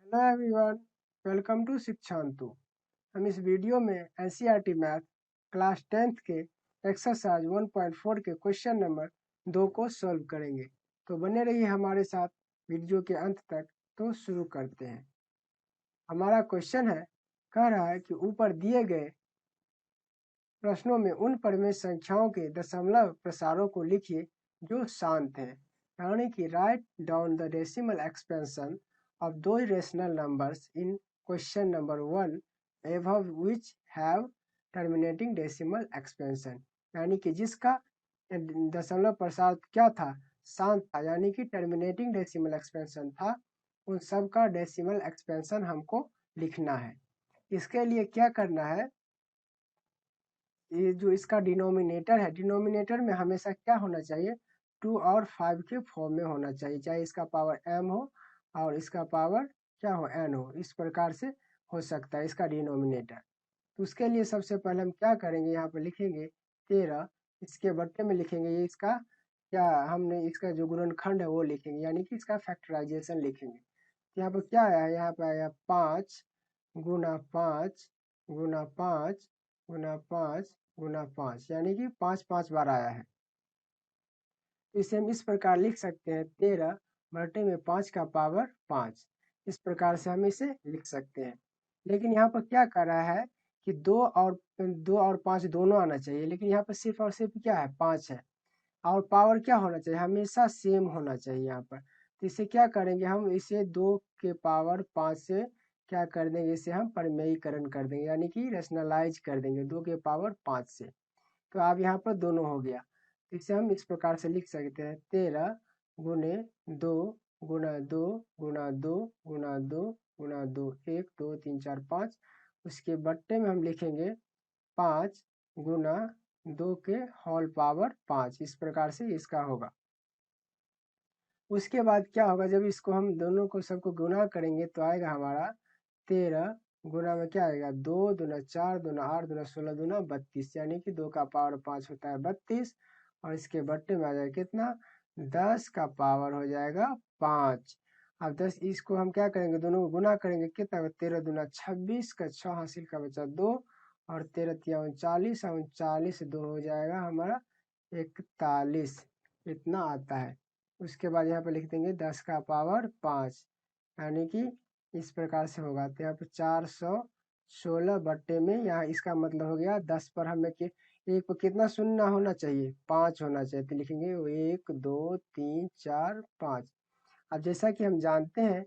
Hello everyone, welcome to Shikshantu. हम इस video में एनसीईआरटी मैथ क्लास 10th के एक्सरसाइज 1.4 के क्वेश्चन नंबर 2 को सॉल्व करेंगे। तो बने रहिए हमारे साथ वीडियो के अंत तक। तो शुरू करते हैं। हमारा क्वेश्चन है, कह रहा है कि ऊपर दिए गए प्रश्नों में उन परिमेय संख्याओं के दशमलव प्रसारों को लिखिए जो शांत हैं। यानी कि write down the decimal expansion of those rational numbers in question number 1 above which have terminating decimal expansion। यानी कि जिसका दशमलव प्रसार क्या था, शांत था, यानी कि टर्मिनेटिंग डेसिमल एक्सपेंशन था। उन सब का डेसिमल एक्सपेंशन हमको लिखना है। इसके लिए क्या करना है, ये जो इसका डिनोमिनेटर है, डिनोमिनेटर में हमेशा क्या होना चाहिए, 2 और 5 के फॉर्म में होना चाहिए, चाहे इसका पावर m हो और इसका पावर क्या हो, n हो। इस प्रकार से हो सकता है इसका डिनोमिनेटर। तो उसके लिए सबसे पहले हम क्या करेंगे, यहाँ पर लिखेंगे 13, इसके बट्टे में लिखेंगे ये इसका क्या, हमने इसका जो गुणनखंड है वो लिखेंगे, यानी कि इसका फैक्टराइजेशन लिखेंगे। तो यहाँ पर क्या आया है, यहाँ पर आया 5 गुना 5 गुना 5 गुना 5 गुना 5, यानी कि 5 बार आया है। इसे हम इस प्रकार लिख सकते हैं, 13 बटे में 5 का पावर 5। इस प्रकार से हम इसे लिख सकते हैं। लेकिन यहाँ पर क्या कर रहा है कि 2 और 5 दोनों आना चाहिए, लेकिन यहाँ पर सिर्फ और सिर्फ क्या है, 5 है। और पावर क्या होना चाहिए, हमेशा सेम होना चाहिए यहाँ पर। तो इसे क्या करेंगे, हम इसे 2 के पावर 5 से क्या कर देंगे, इसे हम परिमेयीकरण कर देंगे, यानी कि रेशनलाइज कर देंगे 2 के पावर 5 से। तो अब यहाँ पर दोनों हो गया। तो इसे हम इस प्रकार से लिख सकते हैं, 13 गुने 2 गुना 2 गुना 2 गुना 2 गुना 2, 1 2 3 4 5। उसके बट्टे में हम लिखेंगे 5 गुना 2 के होल पावर 5। इस प्रकार से इसका होगा। उसके बाद क्या होगा, जब इसको हम दोनों को सबको गुना करेंगे तो आएगा हमारा 13 गुना में क्या आएगा, 2 दूना 4 दूना 8 दूना 16 दूना 32, यानी कि 2 का पावर 5 होता है 32। और इसके बट्टे में आ जाएगा कितना, 10 का पावर हो जाएगा 5। अब 10, इसको हम क्या करेंगे, दोनों को गुना करेंगे, कितना, 13 दूना 26 का 6 हासिल का बचा 2 और 13 तिया 39, 39 2 हो जाएगा हमारा 41। इतना आता है। उसके बाद यहाँ पे लिख देंगे 10 का पावर 5, यानी कि इस प्रकार से होगा। तो यहाँ पे 416 बट्टे में, यहाँ इसका मतलब हो गया 10 पर हमें एक पर कितना शून्य होना चाहिए, 5 होना चाहिए। तो लिखेंगे 1 2 3 4 5। अब जैसा कि हम जानते हैं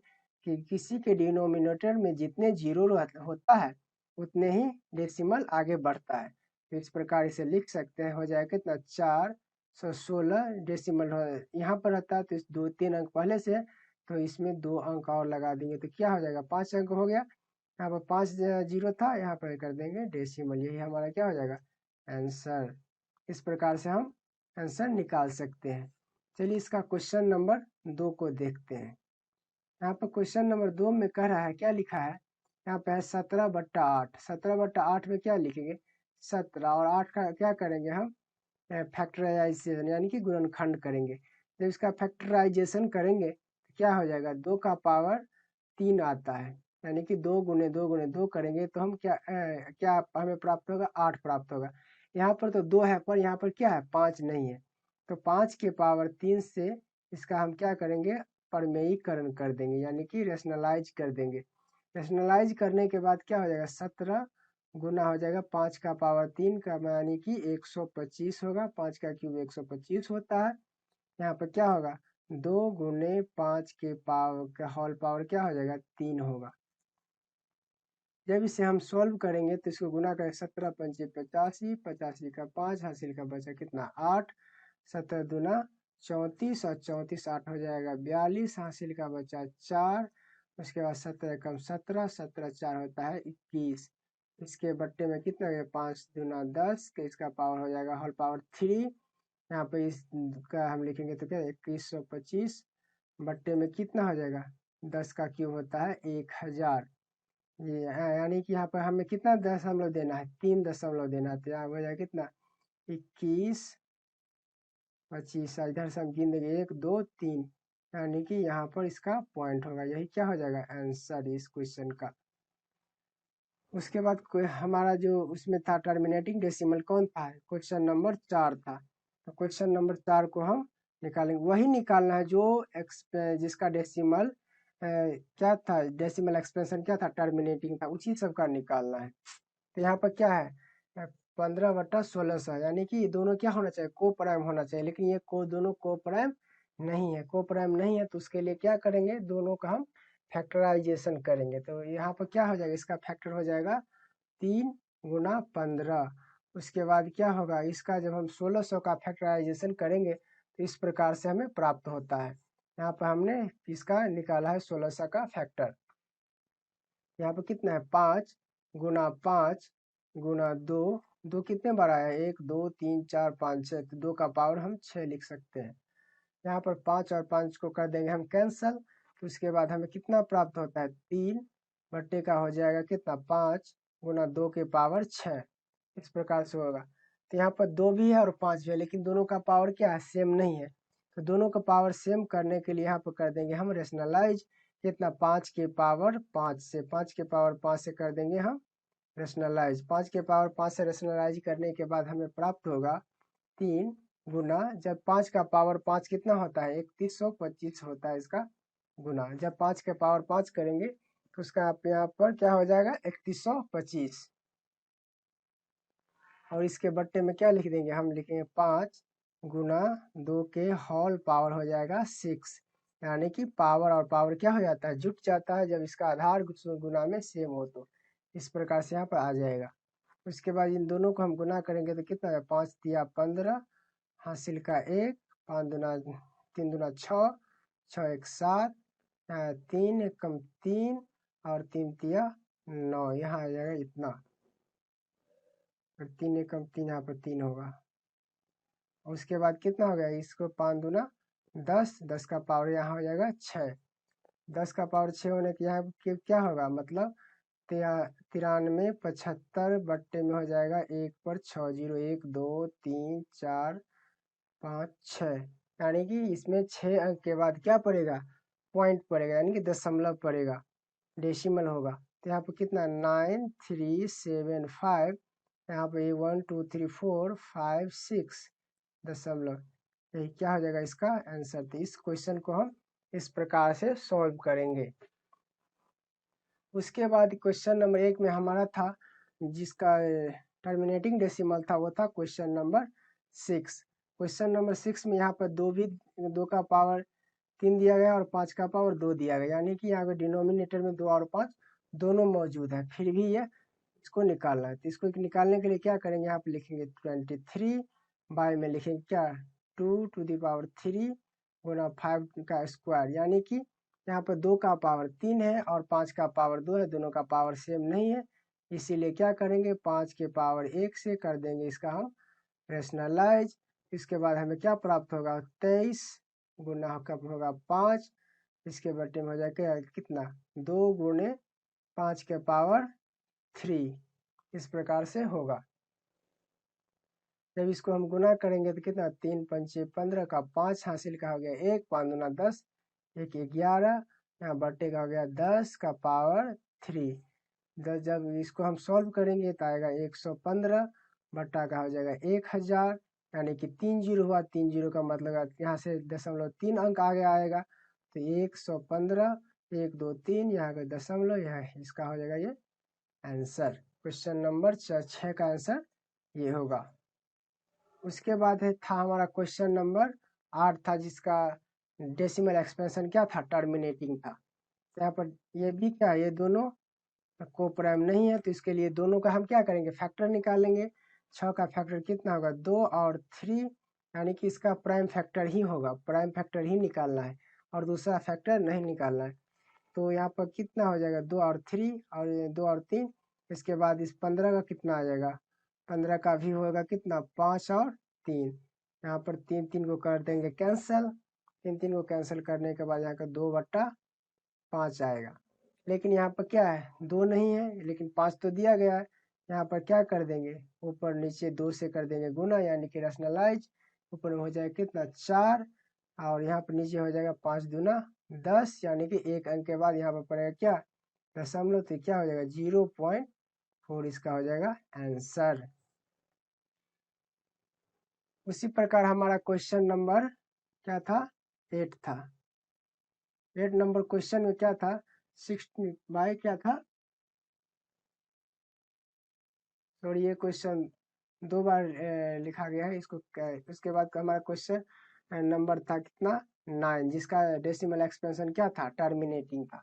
कि किसी के डिनोमिनेटर में जितने जीरो होता है उतने ही डेसिमल आगे बढ़ता है। तो इस प्रकार इसे लिख सकते हैं, हो जाएगा कितना, 416 डेसिमल यहाँ पर रहता है। तो इस 2-3 अंक पहले से है, तो इसमें 2 अंक और लगा देंगे तो क्या हो जाएगा, 5 अंक हो गया। यहाँ पर 5 जीरो था, यहाँ पर कर देंगे डेसिमल, यही हमारा क्या हो जाएगा, आंसर। इस प्रकार से हम आंसर निकाल सकते हैं। चलिए इसका क्वेश्चन नंबर 2 को देखते हैं। यहाँ पर क्वेश्चन नंबर 2 में कह रहा है, क्या लिखा है, यहाँ पे है 17/8। 17/8 में क्या लिखेंगे, 17, और 8 का क्या करेंगे हम, फैक्टराइजेशन, यानी कि गुणनखंड करेंगे। जब इसका फैक्टराइजेशन करेंगे तो क्या हो जाएगा, 2 का पावर 3 आता है, यानी कि 2 गुने 2 गुने 2 करेंगे तो हम क्या हमें प्राप्त होगा, 8 प्राप्त होगा। यहाँ पर तो 2 है, पर यहाँ पर क्या है, 5 नहीं है। तो 5 के पावर 3 से इसका हम क्या करेंगे, परिमेयीकरण कर देंगे, यानी कि रेशनलाइज कर देंगे। रेशनलाइज करने के बाद क्या हो जाएगा, 17 गुना हो जाएगा 5 का पावर 3 का, यानी कि 125 होगा। 5 का क्यूब 125 होता है। यहाँ पर क्या होगा, 2 गुने 5 के पावर का होल पावर क्या हो जाएगा, 3 होगा। जब इसे हम सॉल्व करेंगे तो इसको गुना करें, 17 पंचे 85, 85 का 5 हासिल का बचा कितना, 8, 17 दूना 34 और 34 8 हो जाएगा 42, हासिल का बचा 4। उसके बाद 17 कम 17, 17 4 होता है 21। इसके बट्टे में कितना है, 5 दूना 10, के इसका पावर हो जाएगा होल पावर 3। यहाँ पे इसका हम लिखेंगे तो क्या, 2125 बट्टे में कितना हो जाएगा, 10 का क्यूब होता है 1000। ये यानी कि यहाँ पर हमें कितना दशमलव देना है, 3 दशमलव देना है। तो यहाँ हो जाएगा कितना, 21 25, इधर से हम गिन देंगे 1 2 3, यानी कि यहाँ पर इसका पॉइंट होगा, यही क्या हो जाएगा आंसर इस क्वेश्चन का। उसके बाद कोई हमारा जो उसमें था टर्मिनेटिंग डेसिमल कौन था, क्वेश्चन नंबर 4 था। तो क्वेश्चन नंबर 4 को हम निकालेंगे, वही निकालना है जो जिसका डेसिमल क्या था, डेसिमल एक्सप्रेशन क्या था, टर्मिनेटिंग था, उसी सब का निकालना है। तो यहाँ पर क्या है 15/1600, यानी कि दोनों क्या होना चाहिए, को प्राइम होना चाहिए, लेकिन ये दोनों को प्राइम नहीं है, को प्राइम नहीं है, तो उसके लिए क्या करेंगे, दोनों का हम फैक्टराइजेशन करेंगे। तो यहाँ पर क्या हो जाएगा, इसका फैक्टर हो जाएगा 3 × 15। उसके बाद क्या होगा, इसका जब हम 1600 का फैक्टराइजेशन करेंगे तो इस प्रकार से हमें प्राप्त होता है। यहाँ पर हमने इसका निकाला है 1600 का फैक्टर। यहाँ पर कितना है 5 × 5 × 2, 2 कितने बार आया है 1 2 3 4 5 6, तो 2 का पावर हम 6 लिख सकते हैं। यहाँ पर 5 और 5 को कर देंगे हम कैंसल, तो उसके बाद हमें कितना प्राप्त होता है 3 का हो जाएगा कितना 5 × 2 के पावर 6, इस प्रकार से होगा। तो यहाँ पर 2 भी है और 5 भी है, लेकिन दोनों का पावर क्या है सेम नहीं है, तो दोनों का पावर सेम करने के लिए यहाँ पर कर देंगे हम रेशनलाइज, कितना 5 के पावर 5 से, 5 के पावर 5 से कर देंगे हम रेशनलाइज। 5 के पावर 5 से रेशनलाइज करने के बाद हमें प्राप्त होगा 3 गुना, जब 5 का पावर 5 कितना होता है 3125 होता है इसका गुना, जब 5 के पावर 5 करेंगे तो उसका आप यहाँ पर क्या हो जाएगा 3125, और इसके बट्टे में क्या लिख देंगे, हम लिखेंगे 5 गुना 2 के होल पावर हो जाएगा 6, यानी कि पावर और पावर क्या हो जाता है जुट जाता है जब इसका आधार गुना में सेम हो, तो इस प्रकार से यहाँ पर आ जाएगा। उसके बाद इन दोनों को हम गुना करेंगे तो कितना है 5 × 15 हासिल का 1, 5 दूना 3 दूना 6, 6 1 7, 3 1 3 और 3 तिया 9, यहाँ आ जाएगा इतना, 3 1 3 यहाँ पर 3 होगा। उसके बाद कितना हो गया, इसको 5 दूना 10, 10 का पावर यहाँ हो जाएगा 6, 10 का पावर 6 होने के यहाँ क्या होगा, मतलब 93 75 बट्टे में हो जाएगा 1 पर 6 0 1 2 3 4 5 6, यानी कि इसमें 6 अंक के बाद क्या पड़ेगा पॉइंट पड़ेगा, यानी कि दशमलव पड़ेगा, डेसिमल होगा। तो यहाँ पर कितना 9375, यहाँ पे 1 2 3 4 5 6 दशमलव, यही क्या हो जाएगा इसका आंसर। तो इस क्वेश्चन को हम इस प्रकार से सॉल्व करेंगे। उसके बाद क्वेश्चन नंबर 1 में हमारा था जिसका टर्मिनेटिंग डेसिमल था वो था क्वेश्चन नंबर 6। क्वेश्चन नंबर 6 में यहाँ पर 2 का पावर 3 दिया गया और 5 का पावर 2 दिया गया, यानी कि यहाँ पे डिनोमिनेटर में 2 और 5 दोनों मौजूद है, फिर भी ये इसको निकालना है। तो इसको निकालने के लिए क्या करेंगे, यहाँ पे लिखेंगे 23 बाय में लिखेंगे क्या 2 to the power 3 गुना 5 का स्क्वायर, यानी कि यहाँ पर 2 का पावर 3 है और 5 का पावर 2 है, दोनों का पावर सेम नहीं है, इसीलिए क्या करेंगे 5 के पावर 1 से कर देंगे इसका हम रेशनलाइज। इसके बाद हमें क्या प्राप्त होगा 23 गुना कब होगा 5, इसके बट्टे में हो जाएगा कितना 2 गुने 5 के पावर 3, इस प्रकार से होगा। जब इसको हम गुना करेंगे तो कितना 3 पंचे 15 का 5 हासिल का हो गया 1, 5 दूना 10, 1 11, यहाँ बट्टे का हो गया 10 का पावर 3, 10 जब इसको हम सॉल्व करेंगे तो आएगा 115 बट्टा का हो जाएगा 1000, यानी कि 3 जीरो हुआ, 3 जीरो का मतलब यहाँ से 0.3 अंक आगे आएगा, तो 115 1 2 3 यहाँ का दशमलव, यह इसका हो जाएगा ये आंसर। क्वेश्चन नंबर 6 का आंसर ये होगा। उसके बाद है था हमारा क्वेश्चन नंबर 8 था जिसका डेसिमल एक्सपेंशन क्या था टर्मिनेटिंग था। यहाँ पर ये भी क्या ये दोनों को प्राइम नहीं है, तो इसके लिए दोनों का हम क्या करेंगे फैक्टर निकालेंगे। 6 का फैक्टर कितना होगा 2 और 3, यानी कि इसका प्राइम फैक्टर ही होगा, प्राइम फैक्टर ही निकालना है और दूसरा फैक्टर नहीं निकालना है। तो यहाँ पर कितना हो जाएगा 2 और 3 और 2 और 3, इसके बाद इस 15 का कितना आ जाएगा 15 का भी होगा कितना 5 और 3, यहाँ पर 3 3 को कर देंगे कैंसिल, 3 3 को कैंसिल करने के बाद यहाँ का 2/5 आएगा। लेकिन यहाँ पर क्या है 2 नहीं है लेकिन 5 तो दिया गया है, यहाँ पर क्या कर देंगे ऊपर नीचे 2 से कर देंगे गुना, यानी कि रेशनलाइज, ऊपर में हो जाएगा कितना 4 और यहाँ पर नीचे हो जाएगा 5 दूना 10, यानी कि एक अंक के बाद यहाँ पर पड़ेगा क्या दशमलव, तो क्या हो जाएगा 0.4 इसका हो जाएगा आंसर। उसी प्रकार हमारा क्वेश्चन नंबर क्या था 8 था। 8 नंबर क्वेश्चन में क्या था 60 बाय क्या था, सॉरी ये क्वेश्चन 2 बार लिखा गया है इसको। उसके बाद का हमारा क्वेश्चन नंबर था कितना 9, जिसका डेसिमल एक्सपेंशन क्या था टर्मिनेटिंग का।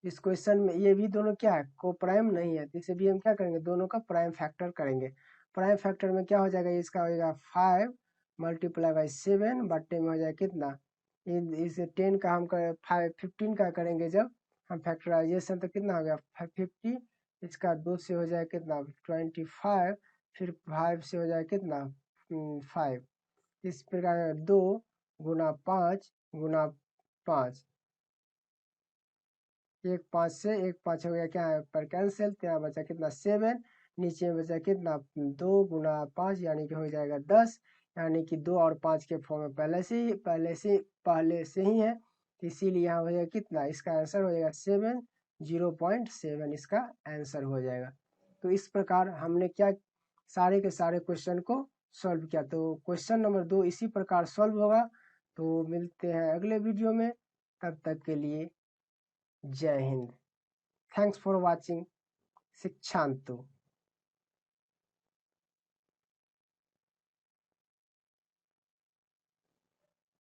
इस क्वेश्चन में ये भी दोनों क्या है को प्राइम नहीं है, तो इसे भी हम क्या करेंगे दोनों का प्राइम फैक्टर करेंगे। प्राइम फैक्टर में क्या हो जाएगा इसका हो जाएगा 5 मल्टीप्लाई बाई 7 बट्टे में हो जाएगा कितना, इस 10 का हम 15 का करेंगे जब हम फैक्टराइजेशन, तो कितना हो गया 50, इसका 2 से हो जाएगा कितना 25, फिर 5 से हो जाएगा कितना 5, इस प्रकार 2 गुना 5 गुना 5, एक 5 से एक 5 हो गया क्या है पर कैंसिल, तो यहाँ बचा कितना 7, नीचे में बचा कितना 2 गुना 5 यानी कि हो जाएगा 10, यानी कि 2 और 5 के फॉर्म में पहले से ही है, तो इसीलिए यहाँ हो जाएगा कितना इसका आंसर हो जाएगा 7, 0.7 इसका आंसर हो जाएगा। तो इस प्रकार हमने क्या सारे के सारे क्वेश्चन को सॉल्व किया। तो क्वेश्चन नंबर 2 इसी प्रकार सॉल्व होगा। तो मिलते हैं अगले वीडियो में, तब तक के लिए जय हिंद। Thanks for watching शिक्षांतु।